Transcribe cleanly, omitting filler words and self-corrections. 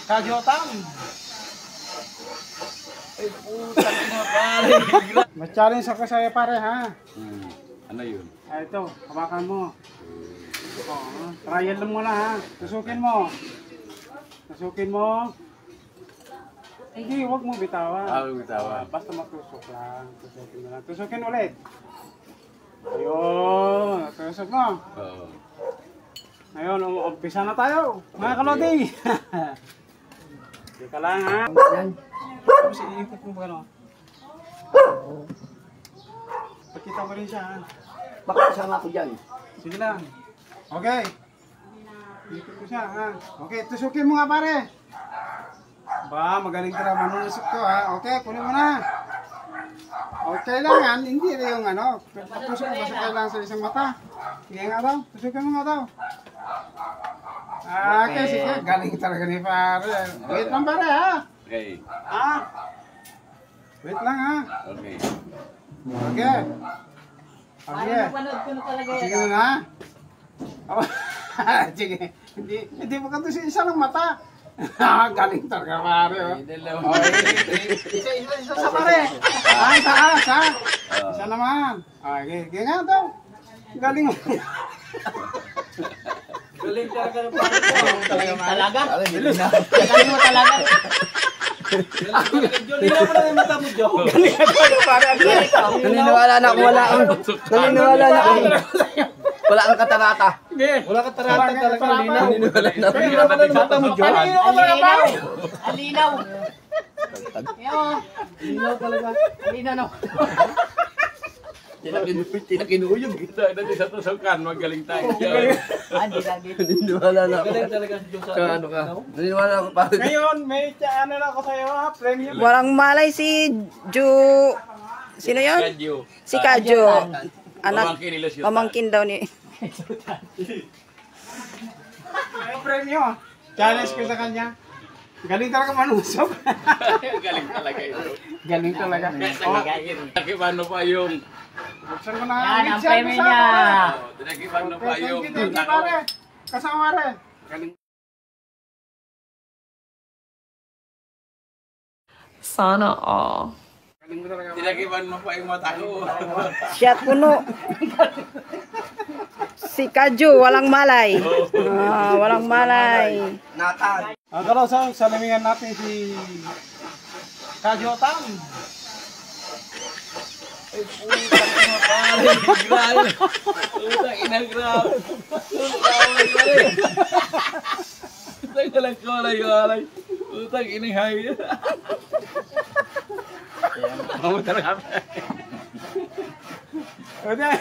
Kajotam. Ay, putang ina pare. Mag-challenge ako sa'yo pare ha. Ano yun? Ito, hawakan mo. Trial lang muna ha. Tusukin mo. Tusukin mo. Hindi, huwag mo bitawan. Bitawan. Basta matusok lang. Tusukin mo lang. Tusukin ulit. Ayun. Tusok mo. Oo. Ayun, umpisa na tayo. Mga kalodi. Teka lang ha. Tapos iikot mo ba gano'n? Pagkita mo rin siya ha. Baka isang ako dyan. Sige lang. Okay. Ikot ko siya ha. Okay, tusukin mo nga pare. Ba, magaling ka naman manunusok to ha. Okay, kunin mo na. Okay lang yan. Hindi na yung ano. Tusok mo basta kailangan sa isang mata. Sige nga daw. Tusukin mo nga daw. Okay, sige. Galing talaga ni pare. Wait lang pare ha. Okay. Ah. Wait lang ha. Okay. Okay. Okay. Napanood ko na talaga yan. Sige na. Oh, sige. Hindi mo ka to isa lang mata. Galing talaga pare. Oh. Isa sa pare. Isa. Isa naman. Okay, sige nga daw. Galing mo. Galing talaga ng pare ko. Talaga? Galing mo talaga. Tingnan mo na yung mata mo, Joe. Galing ka talaga pare. Naniniwala na ako wala ang... Naniniwala na ako. Wala ang katarata. Wala ka tarata talaga. Naniniwala na ako. Tingnan mo na yung mata mo, Joe. Palino ka talaga pare. Alinaw. Alinaw talaga. Alinaw na. Tinakinuyog kita. Dati sa tusukan, magaling tayo. Hindi lagi. Naniniwala na ako. Galing talaga si Joe sa ano ka. Naniniwala ako pare. Ngayon, may ano na ako sa'yo ha. Premium. Walang malay si Ju... Sino yun? Kadyo. Si Kajo. Pamangkin ni Lucio. Pamangkin daw ni... May premium. Challenge ko sa kanya. Galing talaga manusok. Galing talaga ito. Galing talaga. Nakibano pa yung... Buksan ko na. Yan, ang premyo niya. Nakibano pa yung... Thank you, pare. Kasama pare. Galing. Sana all. Galing mo talaga. Tinakiban mo pa yung mata ko. Siya puno. Si Kajo, walang malay. Walang malay. Natag. Ang kalasaw, salamingan natin si Kajotam. Ay, putang ina pare. Grabe. Putang ina grabe. Putang ina kalay. Putang ina hay. Kamu talaga. Udah.